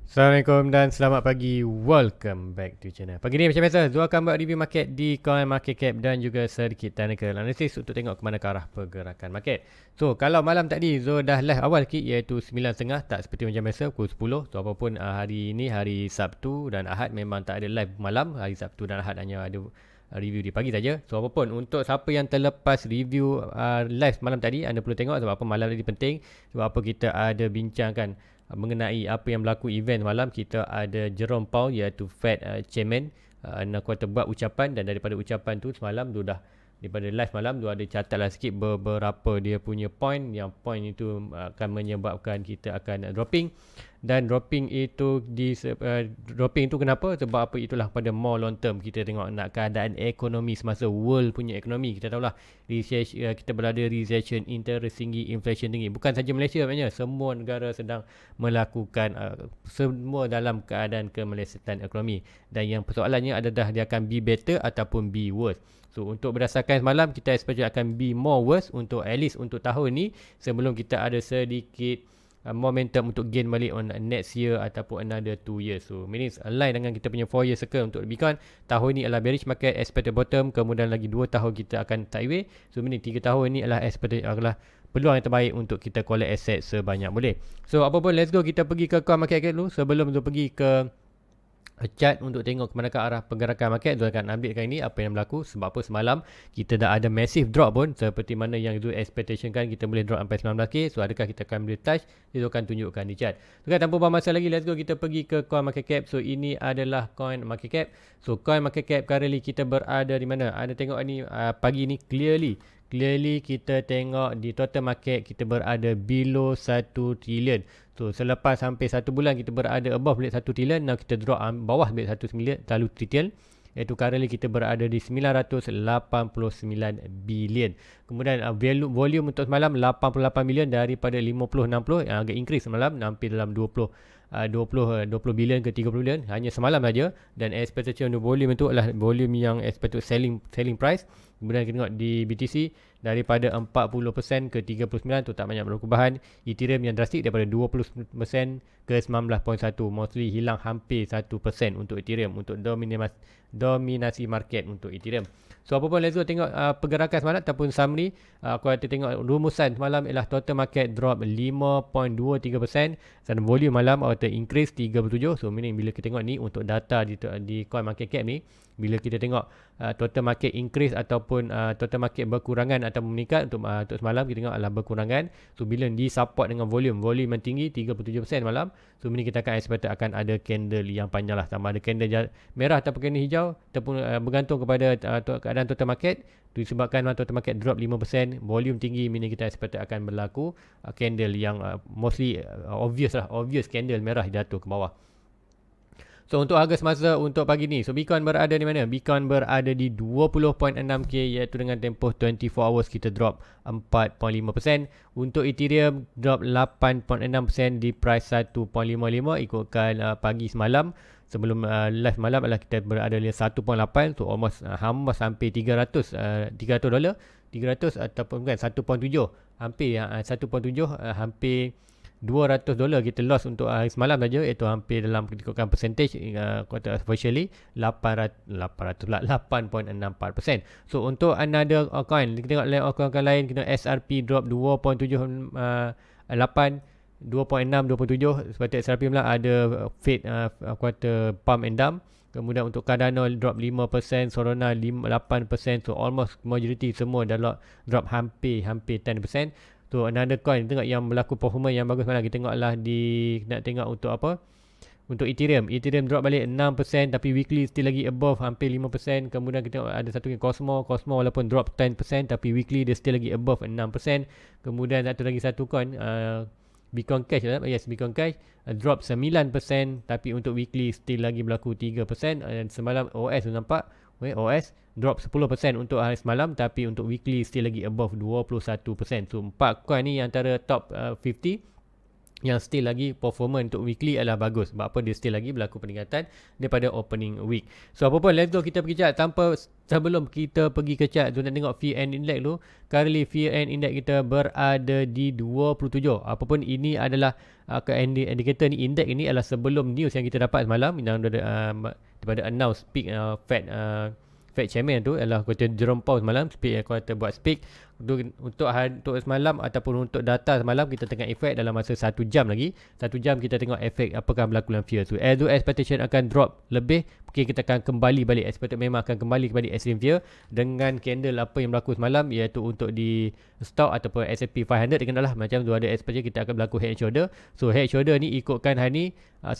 Assalamualaikum dan selamat pagi. Welcome back to channel. Pagi ni macam biasa, Zul akan buat review market di coin market cap dan juga sedikit technical analysis untuk tengok ke mana ke arah pergerakan market. So, kalau malam tadi Zul dah live awal sikit iaitu 9.30, tak seperti macam biasa pukul 10. So, apapun hari ini hari Sabtu dan Ahad memang tak ada live malam. Hari Sabtu dan Ahad hanya ada review di pagi saja. So, apapun untuk siapa yang terlepas review live malam tadi, anda perlu tengok sebab apa malam tadi penting. Sebab apa kita ada bincangkan mengenai apa yang berlaku event malam. Kita ada Jerome Powell iaitu Fed Chairman nak kuasa buat ucapan, dan daripada ucapan tu semalam tu dah daripada live malam tu ada catatlah sikit beberapa dia punya point, yang point itu akan menyebabkan kita akan dropping. Dan dropping itu dropping itu kenapa? Sebab apa? Itulah pada more long term. Kita tengok nak keadaan ekonomi semasa world punya ekonomi. Kita tahulah kita berada recession, interest tinggi, inflation tinggi. Bukan saja Malaysia sebenarnya, semua negara sedang melakukan semua dalam keadaan kemelesetan ekonomi. Dan yang persoalannya adalah dia akan be better ataupun be worse. So untuk berdasarkan semalam, kita expect akan be more worse untuk at least untuk tahun ni, sebelum kita ada sedikit momentum untuk gain balik on next year ataupun another 2 years. So meaning align dengan kita punya 4 year circle untuk Bitcoin. Tahun ni adalah bearish market, expected bottom, kemudian lagi 2 tahun kita akan sideways. So meaning 3 tahun ni adalah expected adalah peluang yang terbaik untuk kita collect asset sebanyak boleh. So apa pun, let's go kita pergi ke coin market cap dulu sebelum tu pergi ke chart untuk tengok ke mana ke arah pergerakan market. Zul akan update kali ni apa yang berlaku. Sebab apa, semalam kita dah ada massive drop pun, seperti mana yang Zul expectation kan, kita boleh drop sampai 19k. So adakah kita akan boleh touch? Zul akan tunjukkan di chart. So kan, tanpa buang masa lagi, let's go kita pergi ke coin market cap. So ini adalah coin market cap. So coin market cap currently kita berada di mana? Ada tengok ni pagi ni clearly kita tengok di total market kita berada below 1 trillion. So selepas hampir 1 bulan kita berada above 1 trillion. Now kita drop bawah 1 trillion, iaitu currently kita berada di 989 billion. Kemudian volume untuk semalam 88 million daripada 50-60, yang agak increase semalam, hampir dalam 20 billion ke 30 billion hanya semalam saja. Dan expectation untuk volume itu adalah volume yang expected selling price. Kemudian kita tengok di BTC daripada 40% ke 39, tu tak banyak perubahan. Ethereum yang drastik daripada 20% ke 19.1, mostly hilang hampir 1% untuk Ethereum, untuk dominasi market untuk Ethereum. So apa pun, let's go tengok pergerakan semalam ataupun summary. Aku ada tengok rumusan semalam ialah total market drop 5.23%, dan volume malam atau increase 37. So meaning bila kita tengok ni untuk data di coin market cap ni, bila kita tengok total market increase ataupun total market berkurangan atau meningkat, untuk semalam kita tengok adalah berkurangan. So bila di support dengan volume yang tinggi 37% malam, so ini kita akan expect akan ada candle yang panjang lah, sama ada candle merah ataupun candle hijau, ataupun bergantung kepada keadaan total market. Disebabkan total market drop 5%, volume tinggi, ini kita expect akan berlaku candle yang mostly obvious candle merah jatuh ke bawah. So untuk harga semasa untuk pagi ni, so Bitcoin berada di mana? Bitcoin berada di 20.6k, iaitu dengan tempoh 24 hours kita drop 4.5%. Untuk Ethereum drop 8.6% di price 1.55, ikutkan pagi semalam. Sebelum live malam adalah kita berada di 1.8, so almost hampir 300 dolar, 300 ataupun bukan 1.7, hampir 1.7, hampir $200 kita loss untuk hari semalam saja, iaitu hampir dalam ikutkan percentage kuota officially 8.64%. So untuk another coin, kita tengok coin lain, kita tengok SRP drop 2.78, 2.6, 2.7. Seperti SRP pula ada Fed kuota pump and dump. Kemudian untuk Cardano drop 5%, Solana 8%. So almost majority semua dah drop hampir 10%. So another coin tengok yang berlaku performance yang bagus mana, kita tengoklah nak tengok untuk apa, untuk Ethereum drop balik 6%, tapi weekly still lagi above hampir 5%. Kemudian kita tengok ada satu lagi Cosmo walaupun drop 10%, tapi weekly dia still lagi above 6%. Kemudian satu coin Bitcoin Cash, Bitcoin Cash drop 9%, tapi untuk weekly still lagi berlaku 3%. Dan semalam OS nampak OS drop 10% untuk hari semalam, tapi untuk weekly still lagi above 21%. So 4 coin ni antara top 50 yang still lagi performance untuk weekly adalah bagus. Sebab apa? Dia still lagi berlaku peningkatan daripada opening week. So apa pun, let's go kita pergi chart. Sebelum kita pergi ke chart tu nak tengok VN Index tu. Currently VN Index kita berada di 27. Apapun ini adalah indikator ni, indeks ini adalah sebelum news yang kita dapat semalam yang daripada announce speak Fed Chairman tu adalah kata Jerome Powell semalam speak, kata buat speak untuk semalam ataupun untuk data semalam kita tengah efek dalam masa 1 jam lagi. 1 jam kita tengok efek apakah berlaku dalam fear. So as expectation akan drop lebih, mungkin kita akan kembali balik, expected memang akan kembali kepada extreme fear dengan candle apa yang berlaku semalam, iaitu untuk di stock ataupun S&P 500 lah macam tu ada expectation kita akan berlaku head and shoulder. So head shoulder ni ikutkan hari ni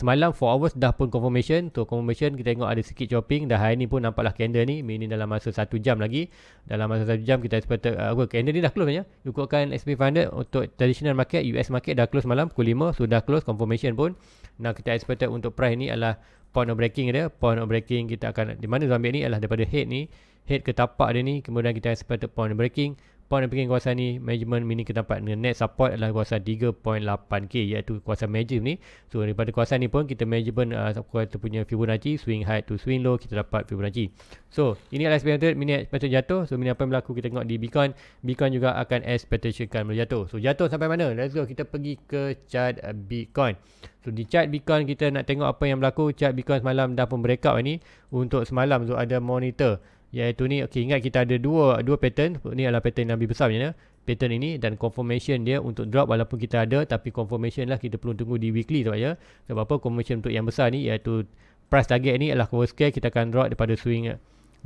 semalam 4 hours dah pun confirmation. So confirmation kita tengok ada sikit chopping, dah hari ni pun nampaklah candle ni meaning dalam masa 1 jam lagi. Dalam masa 1 jam kita expected candle ni dah close ya. Ikutkan S&P 500 untuk traditional market, US market dah close malam pukul 5, sudah close confirmation pun. Nah kita expected untuk price ni adalah point of breaking dia. Point of breaking kita akan di mana ambil ni adalah daripada head ni, head ke tapak dia ni, kemudian kita expected point of breaking. Point of breaking kawasan ni measurement mini kita dapat net support adalah kawasan 3.8k, iaitu kawasan major ni. So daripada kawasan ni pun kita measurement kita punya Fibonacci swing high to swing low, kita dapat Fibonacci. So ini adalah expected mini expected jatuh. So mini apa yang berlaku kita tengok di Bitcoin. Bitcoin juga akan expectation kan jatuh. So jatuh sampai mana? Let's go kita pergi ke chart Bitcoin. So di chart Bitcoin kita nak tengok apa yang berlaku. Chart Bitcoin semalam dah pun breakout ni. Untuk semalam tu ada monitor, iaitu ni, okey, ingat kita ada dua pattern. Ni adalah pattern yang lebih besar macam mana, pattern ini, dan confirmation dia untuk drop walaupun kita ada, tapi confirmation lah kita perlu tunggu di weekly tu aja. Sebab apa? Confirmation untuk yang besar ni, iaitu price target ni adalah worst case kita akan drop daripada swing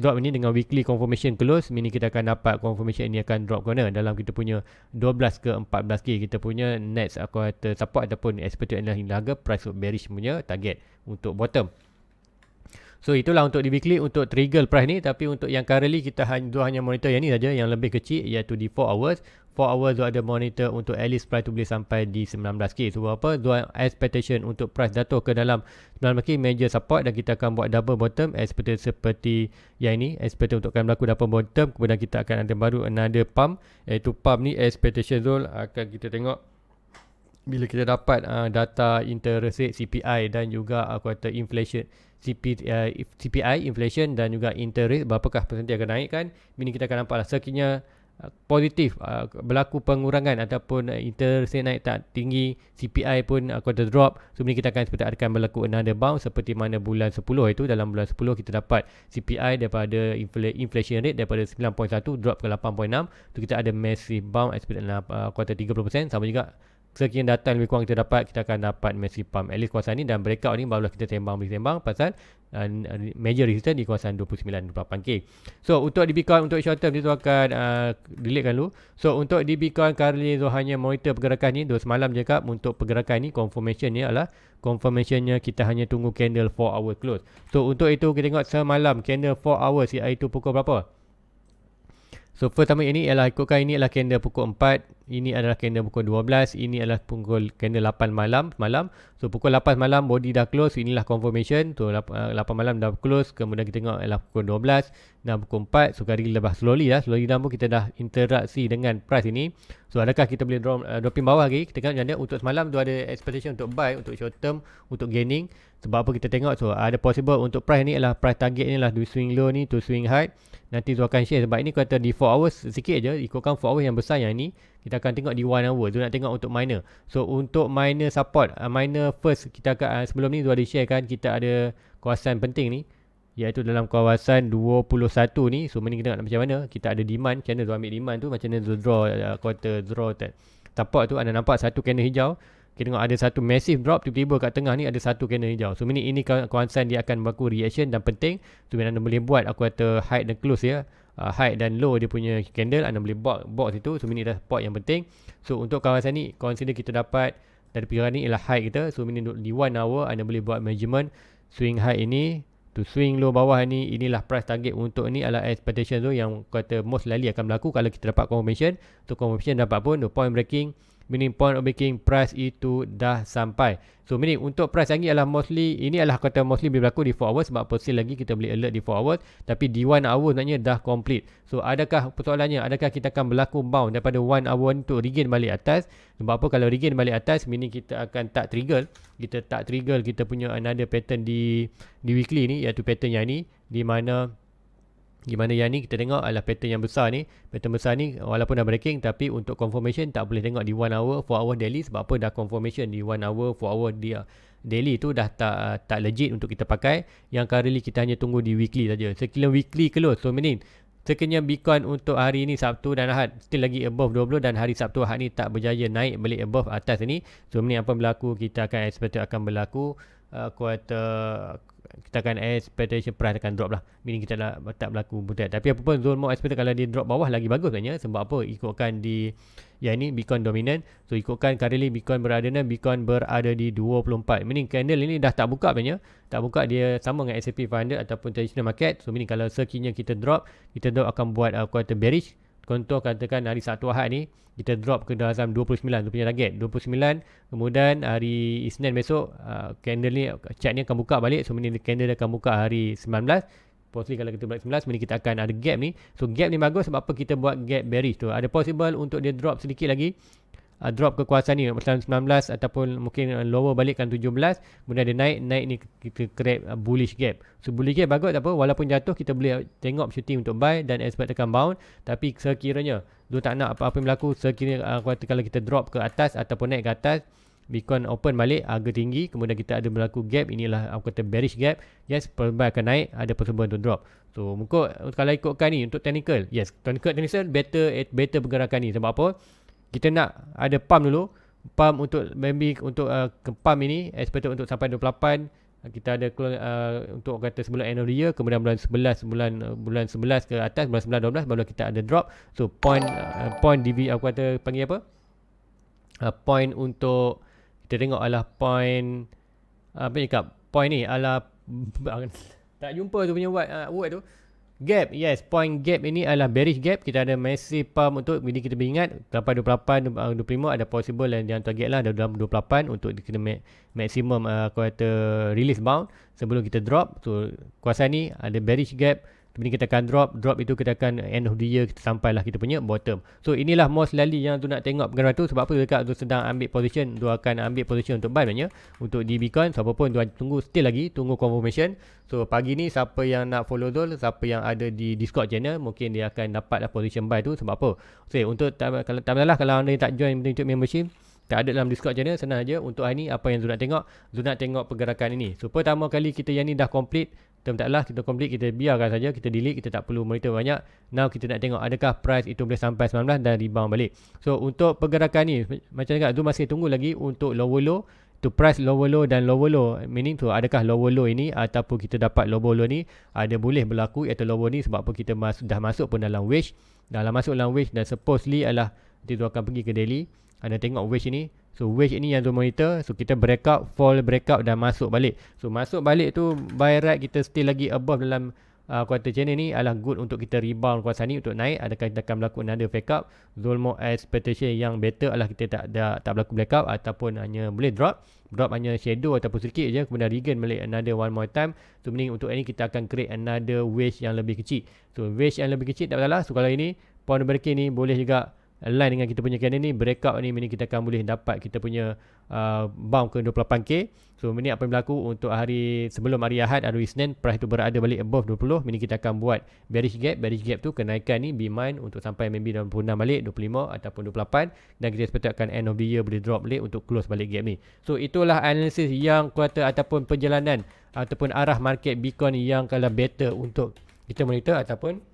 drop ini dengan weekly confirmation close, meaning kita akan dapat confirmation ini akan drop corner dalam kita punya 12 ke 14k kita punya next support ataupun expected harga price bearish punya target untuk bottom. So itulah untuk di weekly untuk trigger price ni. Tapi untuk yang currently kita hanya monitor yang ni saja, yang lebih kecil, iaitu di 4 hours. 4 hours tu ada monitor untuk at least price tu boleh sampai di 19k. So apa? Dua expectation untuk price jatuh ke dalam 19k major support, dan kita akan buat double bottom expected seperti yang ini. Expected untuk akan berlaku double bottom, kemudian kita akan ada baru another pump, iaitu pump ni expectation zone akan kita tengok bila kita dapat data interest rate CPI dan juga inflation CPI inflation dan juga interest berapakah persentase akan naik kan. Ini kita akan nampaklah sekiranya positif berlaku pengurangan ataupun interest rate naik tak tinggi, CPI pun quarter drop. So ini kita akan berlaku another bounce seperti mana bulan 10 itu. Dalam bulan 10 kita dapat CPI daripada inflation rate daripada 9.1 drop ke 8.6. Tu kita ada massive bounce expected quarter 30%. Sama juga sekian data yang lebih kurang kita dapat, kita akan dapat massive pump at least kawasan ni, dan breakout ni barulah kita sembang pasal major resistance di kawasan 29.8k. So untuk di Bitcoin untuk short term dia tu akan deletekan dulu. So untuk di Bitcoin currently tu hanya monitor pergerakan ni. Semalam je kap untuk pergerakan ni confirmation ni adalah confirmationnya kita hanya tunggu candle 4 hour close. So untuk itu kita tengok semalam candle 4 hours iaitu pukul berapa? So pertama ini ialah ikutkan ini adalah candle pukul 4, ini adalah candle pukul 12, ini adalah candle 8 malam. So pukul 8 malam body dah close, inilah confirmation. So 8 malam dah close, kemudian kita tengok ialah pukul 12 dan pukul 4. So kali lepas slowly dah pun kita dah interaksi dengan price ini. So adakah kita boleh dropping bawah lagi? Kita tengok macam untuk semalam tu ada expectation untuk buy, untuk short term, untuk gaining. Sebab apa kita tengok, so ada possible untuk price ni adalah price target ni adalah do swing low ni to swing high. Nanti tu akan share sebab ini kata di 4 hours sikit je, ikutkan 4 hours yang besar yang ni. Kita akan tengok di 1 hour tu nak tengok untuk minor. So untuk minor support, minor first kita akan sebelum ni tu ada share kan, kita ada kawasan penting ni, iaitu dalam kawasan 21 ni. So ini kita tengok macam mana kita ada demand, channel tu ambil demand tu macam mana tu draw support tu. Anda nampak satu candle hijau, kita tengok ada satu massive drop, tiba-tiba kat tengah ni ada satu candle hijau. So ini kawasan dia akan berlaku reaction dan penting. So anda boleh buat high dan close ya, high dan low dia punya candle, anda boleh box itu. So ini dah spot yang penting. So untuk kawasan ni consider kita dapat dari pergerakan ni ialah high kita. So ini di 1 hour anda boleh buat measurement swing high ini to swing low bawah ni. Inilah price target untuk ni adalah expectation tu yang kata most likely akan berlaku kalau kita dapat confirmation. So confirmation dapat pun point breaking meaning point of breaking price itu dah sampai. So meaning untuk price lagi adalah mostly, ini adalah kata mostly boleh berlaku di 4 hours sebab apa still lagi kita boleh alert di 4 hours, tapi di 1 hour sebenarnya dah complete. So adakah persoalannya, adakah kita akan berlaku bound daripada 1 hour untuk regain balik atas? Sebab apa kalau regain balik atas meaning kita akan tak trigger, kita punya another pattern di weekly ni, iaitu pattern yang ni, di mana yang ni kita tengok adalah pattern yang besar ni. Pattern besar ni walaupun dah breaking, tapi untuk confirmation tak boleh tengok di 1 hour, 4 hour daily. Sebab apa? Dah confirmation di 1 hour, 4 hour dia daily tu dah tak legit untuk kita pakai. Yang currently kita hanya tunggu di weekly saja. Sekiranya weekly close, so meaning sekiranya Bitcoin untuk hari ni Sabtu dan Ahad still lagi above 20 dan hari Sabtu Ahad ni tak berjaya naik balik above atas ni, so meaning apa berlaku, kita akan expect akan berlaku kita akan expectation price akan drop lah, meaning kita tak berlaku butet. Tapi apa pun Zone more expected kalau dia drop bawah lagi bagus sebenarnya. Sebab apa? Ikutkan di yang ni Bitcoin dominant, so ikutkan currently Bitcoin berada di 24, meaning candle ini dah tak buka sebenarnya, tak buka, dia sama dengan S&P 500 ataupun traditional market. So meaning kalau sekiranya kita drop akan buat quarter bearish. Contoh katakan hari Sabtu Ahad ni kita drop ke dalam 29 tu punya target 29, kemudian hari Isnin besok candle ni, chart ni akan buka balik. So meaning candle dia akan buka hari 19, possibly kalau kita buat 19 meaning kita akan ada gap ni. So gap ni bagus sebab apa? Kita buat gap bearish tu, ada possible untuk dia drop sedikit lagi, drop kekuasaan ni macam 19 ataupun mungkin lower balikkan 17, kemudian dia naik ni kita create bullish gap. So bullish gap bagus, tak apa, walaupun jatuh kita boleh tengok shooting untuk buy dan expect akan bound. Tapi sekiranya dia tak nak apa-apa yang berlaku, sekiranya kalau kita drop ke atas ataupun naik ke atas, Bitcoin open balik harga tinggi, kemudian kita ada berlaku gap, inilah aku kata bearish gap, yes, perubahan akan naik, ada possible untuk drop. So kalau ikutkan ni untuk technical, yes, technical better pergerakan ni. Sebab apa? Kita nak ada pump dulu, pump untuk maybe untuk pump ini expected untuk sampai 28. Kita ada untuk kata sebelum end of the year, kemudian bulan 11 ke atas, bulan 9 12 baru kita ada drop. So point DV aku kata panggil apa? Point untuk kita tengok adalah point apa ni kap? Point ni adalah tak jumpa tu punya word tu. Gap, yes, point gap ini adalah bearish gap. Kita ada massive pump untuk, jadi kita ingat sampai 28, 25 ada possible yang target lah, ada dalam 28 untuk kita maksimum aku kata release bound sebelum kita drop. So kuasa ni ada bearish gap, kemudian kita akan drop itu kita akan end of the year kita sampailah kita punya bottom. So inilah most likely yang tu nak tengok pergerakan tu. Sebab apa dekat tu sedang ambil position, tu akan ambil position untuk buy sebenarnya untuk di Bitcoin. Siapa pun tu tunggu confirmation. So pagi ni siapa yang nak follow Zul, siapa yang ada di Discord channel, mungkin dia akan dapatlah position buy tu. Sebab apa? So untuk kalau tak masalah kalau anda tak join untuk membership, tak ada dalam Discord channel, senang aja. Untuk hari ni apa yang Zul nak tengok, Zul nak tengok pergerakan ini. So pertama kali kita yang ni dah complete, taklah kita complete, kita biarkan saja, kita delete, kita tak perlu monitor banyak. Now kita nak tengok adakah price itu boleh sampai 19 dan rebound balik. So untuk pergerakan ni macam dekat Zul masih tunggu lagi untuk lower low, to price lower low dan lower low, meaning tu adakah lower low ini ataupun kita dapat lower low ni ada boleh berlaku iaitu lower ni. Sebab apa? Kita dah masuk pun dalam wedge, masuk dalam wedge dan supposedly adalah nanti tu akan pergi ke daily. Anda tengok wedge ini. So wedge ini yang tu monitor. So kita breakout, fall breakout dan masuk balik. So masuk balik tu buy right kita still lagi above dalam kuartal channel ni adalah good untuk kita rebound kuasa ni untuk naik. Adakah kita akan berlaku another fake up? Zolmo expectation yang better adalah kita tak berlaku blackout ataupun hanya boleh drop hanya shadow ataupun sedikit je, kemudian regain balik another one more time. So meaning untuk ini kita akan create another wedge yang lebih kecil. So wedge yang lebih kecil tak masalah. So kalau ini point breaking ni boleh juga align dengan kita punya candle ni, breakout ni, meaning kita akan boleh dapat kita punya bound ke 28k. So ini apa yang berlaku untuk hari sebelum hari Ahad, hari Isnin, price tu berada balik above 20, meaning kita akan buat bearish gap tu, kenaikan ni be mind untuk sampai maybe 26 balik, 25 ataupun 28, dan kita expect akan end of the year boleh drop balik untuk close balik gap ni. So itulah analisis yang kuartal ataupun perjalanan ataupun arah market Bitcoin yang kalau better untuk kita monitor ataupun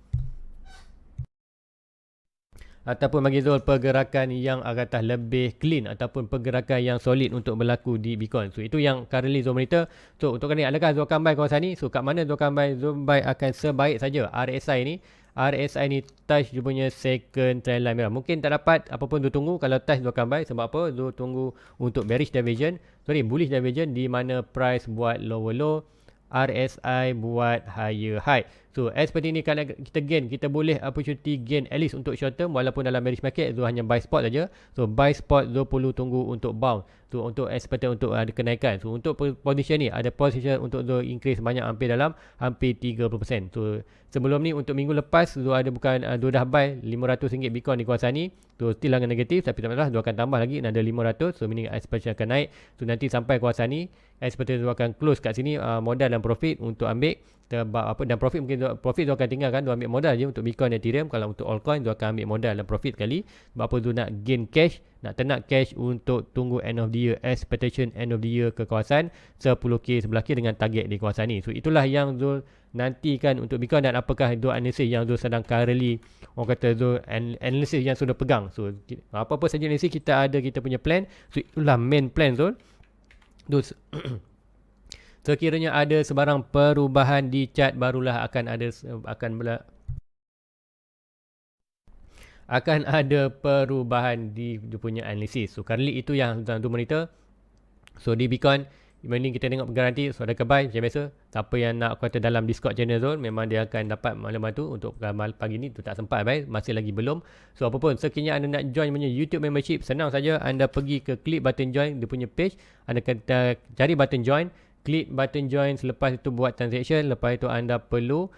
bagi Zul pergerakan yang kata lebih clean ataupun pergerakan yang solid untuk berlaku di Bitcoin. So itu yang currently Zul monitor. So untuk kali ni adakah Zul akan buy kawasan ni? So kat mana Zul akan buy? Zul buy akan sebaik saja RSI ni touch dia punya second trend line merah. Mungkin tak dapat, apa pun Zul tunggu. Kalau touch Zul akan buy. Sebab apa? Zul tunggu untuk bullish divergence di mana price buat lower low, RSI buat higher high. So seperti ni kalau kita gain, kita boleh opportunity gain at least untuk short term walaupun dalam bearish market Zul hanya buy spot saja. So buy spot Zul perlu tunggu untuk bounce. So untuk seperti untuk ada kenaikan. So untuk position ni ada position untuk Zul increase banyak hampir 30%. So sebelum ni untuk minggu lepas Zul ada Zul dah buy RM500 Bitcoin di kawasan ni. So still agak negatif tapi tak masalah, Zul akan tambah lagi ada 500. So meaning expectation akan naik. So nanti sampai kawasan ni seperti Zul akan close kat sini modal dan profit untuk ambil dan profit mungkin Zul akan tinggalkan. Zul ambil modal je untuk Bitcoin dan Ethereum. Kalau untuk altcoin Zul akan ambil modal dan profit kali. Sebab apa Zul nak gain cash, nak ternak cash untuk tunggu end of the year, expectation end of the year ke kawasan 10k 11k dengan target di kawasan ni. So itulah yang Zul nantikan untuk Bitcoin dan apakah Zul analysis yang Zul sedang currently orang kata Zul analysis yang sudah pegang. So apa-apa saja analysis kita ada kita punya plan. So itulah main plan Zul. Sekiranya ada sebarang perubahan di chart barulah akan ada perubahan di dia punya analisis. So currently itu yang tu monitor. So di Bitcoin mending kita tengok garanti. So ada kebuy macam biasa. Siapa yang nak kata dalam Discord channel Zul memang dia akan dapat maklumat tu. Untuk pagi ni tu tak sempat masih lagi belum. So apapun sekiranya anda nak join punya YouTube membership, senang saja anda pergi ke klik button join dia punya page. Anda kata cari button join, klik button join, selepas itu buat transaction. Lepas itu anda perlu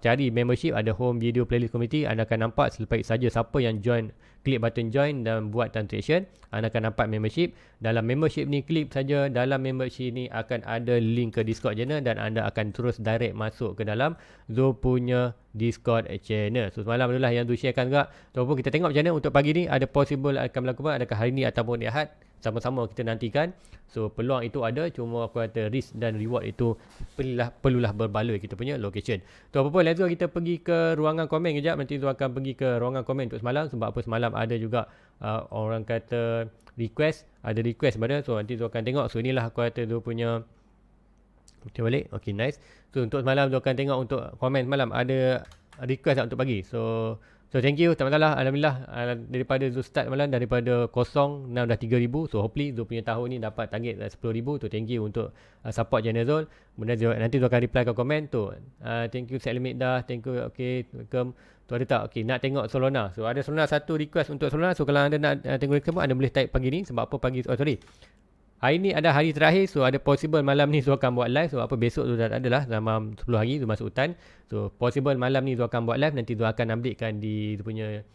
cari membership, ada home video playlist community. Anda akan nampak selepas saja siapa yang join, klik button join dan buat transaction, anda akan dapat membership. Dalam membership ni klik saja, dalam membership ni akan ada link ke Discord channel dan anda akan terus direct masuk ke dalam Zul punya Discord channel. So semalam itulah yang Zul sharekan juga. So kita tengok macam mana untuk pagi ni, ada possible akan berlaku adakah hari ni ataupun di Ahad. Sama-sama kita nantikan. So peluang itu ada, cuma aku kata risk dan reward itu perlulah berbaloi kita punya location. So apa pun, let's go kita pergi ke ruangan komen kejap. Nanti tu akan pergi ke ruangan komen untuk semalam. Sebab apa semalam ada juga orang kata request, ada request pada. So nanti tu akan tengok. So inilah aku kata tu punya kita balik. Okay, nice. So untuk semalam tu akan tengok untuk komen semalam ada request untuk pagi. So thank you, tak masalah. Alhamdulillah daripada Zul start malam daripada kosong, now dah 3,000. So hopefully Zul punya tahun ni dapat target 10,000. So thank you untuk support channel Zul. Kemudian nanti Zul akan reply ke komen tu. Thank you set limit dah. Thank you. Okay, welcome. Tu ada tak? Okay, nak tengok Solana. So ada Solana satu request untuk Solana. So kalau anda nak tengok request pun anda boleh type pagi ni. Sebab apa pagi, hari ni ada hari terakhir. So ada possible malam ni Zul akan buat live. So apa besok tu dah ada lah, dalam 10 hari Zul masuk hutan. So possible malam ni Zul akan buat live. Nanti Zul akan updatekan di punya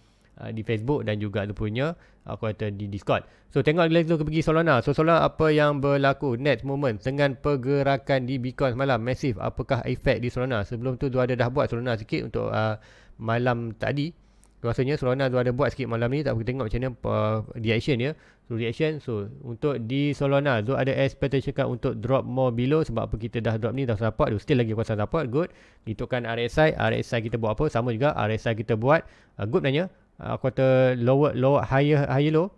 di Facebook dan juga Zul punya aku kata di Discord. So tengok lagi Zul pergi Solana. So Solana apa yang berlaku next moment dengan pergerakan di Bitcoin semalam massive. Apakah efek di Solana? Sebelum tu Zul ada dah buat Solana sikit untuk malam tadi. Rasanya Solana tu ada buat sikit malam ni. Tak, kita tengok macam mana reaction dia. So reaction. So untuk di Solana tu ada expectation untuk drop more below. Sebab apa kita dah drop ni dah support. Still lagi kuasa support. Good. Hitungkan RSI. RSI kita buat apa? Sama juga RSI kita buat good nanya. Aku kata lower higher low.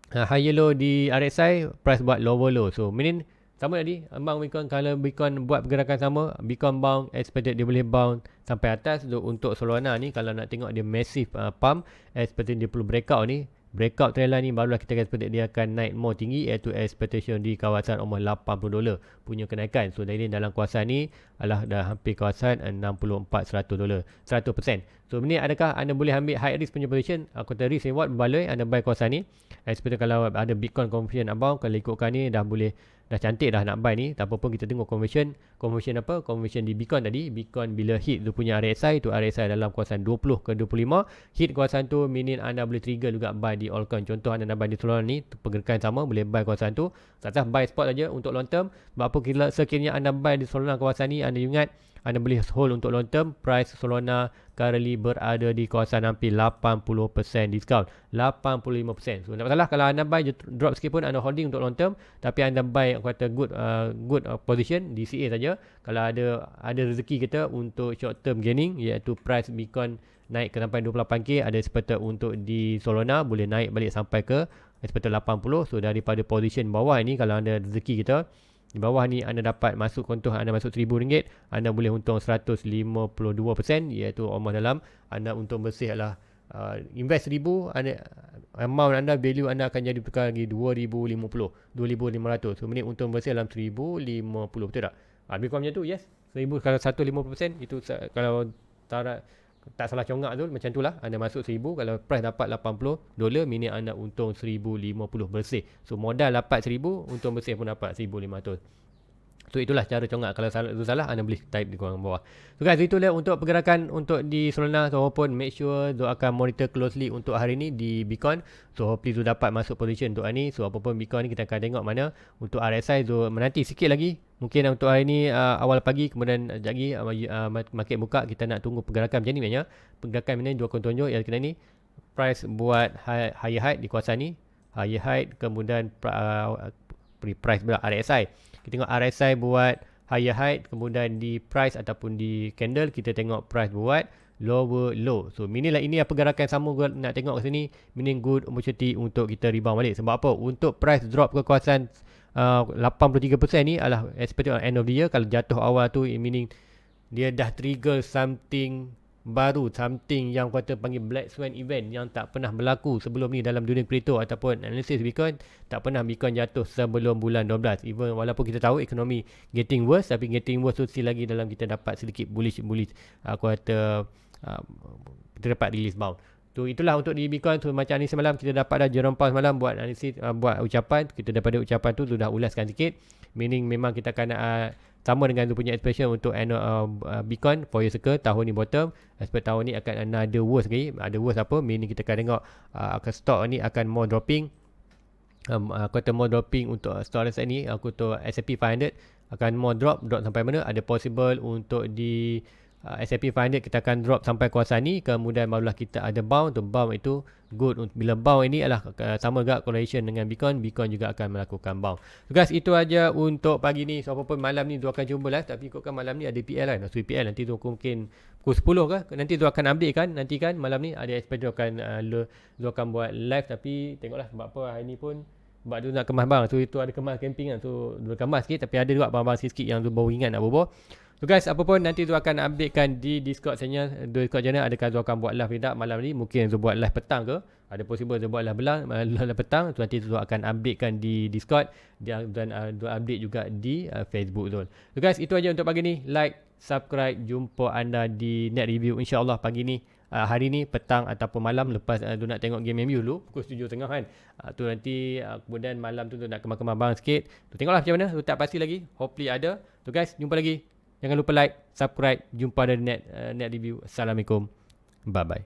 Higher low di RSI, price buat lower low. So meaning sama tadi, abang Bitcoin, kalau Bitcoin buat pergerakan sama, Bitcoin bound, expected dia boleh bound sampai atas. So, untuk Solana ni, kalau nak tengok dia massive pump, expected dia perlu breakout ni. Breakout trend line ni barulah kita expect dia akan naik more tinggi, iaitu expectation di kawasan almost $80 punya kenaikan. So dari dalam kawasan ni adalah dah hampir kawasan $64-100, 100%. So ni adakah anda boleh ambil high risk punya position? Aku kata risk reward berbaloi anda buy kawasan ni. Expect kalau ada Bitcoin conversion abang, kalau ikutkan ni dah boleh, dah cantik dah nak buy ni. Tak apa pun kita tengok conversion apa? Conversion di Bitcoin tadi. Bitcoin bila hit tu punya RSI, tu RSI dalam kawasan 20 ke 25. Hit kawasan tu meaning anda boleh trigger juga buy di altcoin. Contoh anda nak buy di Solana ni, pergerakan sama boleh buy kawasan tu. Tak buy spot saja untuk long term. Sebab apa sekiranya anda buy di Solana kawasan ni, anda ingat anda boleh hold untuk long term. Price Solana currently berada di kawasan hampir 80% discount, 85%. So tak masalah kalau anda buy drop sikit pun anda holding untuk long term, tapi anda buy kata good position DCA saja. Kalau ada rezeki kita untuk short term gaining, iaitu price Bitcoin naik ke sampai 28k, ada expected untuk di Solana boleh naik balik sampai ke expected 80. So daripada position bawah ini, kalau anda rezeki kita di bawah ni anda dapat masuk, contoh anda masuk RM1,000, anda boleh untung 152%, iaitu almost dalam anda untung bersih adalah invest RM1,000, amount anda, value anda akan jadi tukar lagi 2,050, 2,500. So minit untung bersih dalam 1,050, betul tak? Lebih kurang macam tu, yes. 1000 kalau 150% itu kalau tak salah congak tu macam tu lah. Anda masuk 1000, kalau price dapat $80, meaning anda untung 1050 bersih. So modal dapat 1000, untung bersih pun dapat 1500. So itulah cara congak. Kalau salah anda boleh type di korang bawah. So guys, itulah untuk pergerakan untuk di Solana. So walaupun make sure Zul akan monitor closely untuk hari ni di Bitcoin. So hopefully Zul dapat masuk position untuk hari ni. So apapun Bitcoin ni kita akan tengok mana. Untuk RSI Zul menanti sikit lagi. Mungkin untuk hari ni awal pagi, kemudian sekejap lagi market buka, kita nak tunggu pergerakan macam ni maknanya. Pergerakan macam ni Zul akan tunjuk yang kena ni. Price buat higher high di kawasan ni. Higher high, kemudian price pula RSI. Kita tengok RSI buat higher high, kemudian di price ataupun di candle kita tengok price buat lower low. So ini pergerakan sama gua nak tengok kat sini, meaning good opportunity untuk kita rebound balik. Sebab apa? Untuk price drop ke kawasan 83% ni adalah expected on end of the year. Kalau jatuh awal tu, meaning dia dah trigger something baru, something yang kata panggil black swan event yang tak pernah berlaku sebelum ni dalam dunia kripto ataupun analisis Bitcoin. Tak pernah Bitcoin jatuh sebelum bulan 12. Even walaupun kita tahu ekonomi getting worse, tapi getting worse tu still lagi dalam kita dapat sedikit bullish aku kata kita dapat release bound. So itulah untuk di Bitcoin. So macam ni semalam kita dapat dah Jerome Powell semalam buat analisis, buat ucapan. Kita daripada ucapan tu dah ulaskan sikit, meaning memang kita akan sama dengan tu punya expression untuk Bitcoin 4 year circle, tahun ni bottom, expect tahun ni akan another worst lagi. Ada worst apa, meaning kita akan tengok akan stock ni akan more dropping. Aku kata more dropping untuk stock RSI ni, aku tu S&P 500 akan more drop sampai mana, ada possible untuk di S&P 500 kita akan drop sampai kawasan ni, kemudian barulah kita ada bound. Tu bound itu good. Bila bound ini adalah sama juga correlation dengan Bitcoin juga akan melakukan bound. So guys, itu aja untuk pagi ni. So apapun malam ni tu akan jumpa live, tapi ikutkan malam ni ada PL kan. So PL nanti tu mungkin pukul 10 ke, nanti tu akan update kan. Nanti kan malam ni ada expect tu akan buat live, tapi tengoklah sebab apa hari ni pun sebab tu nak kemas bang. So itu ada kemas camping kan. So dua kemas sikit, tapi ada juga bang-bang sikit yang tu baru ingat nak berbual. So guys, apa pun nanti tu akan updatekan di Discord saya. Discord channel adakah tu akan buat live tidak malam ni. Mungkin tu buat live petang ke. Ada possible tu buat live petang. So nanti tu akan updatekan di Discord dan update juga di Facebook tu. So guys, itu aja untuk pagi ni. Like, subscribe, jumpa anda di net review insya-Allah pagi ni. Hari ni petang ataupun malam lepas tu nak tengok game MU dulu pukul 7.30 kan. Tu nanti kemudian malam tu nak kemas-kemas bang sikit. Tu tengoklah macam mana. Tu tak pasti lagi. Hopefully ada. Tu guys, jumpa lagi. Jangan lupa like, subscribe. Jumpa ada net review. Assalamualaikum. Bye bye.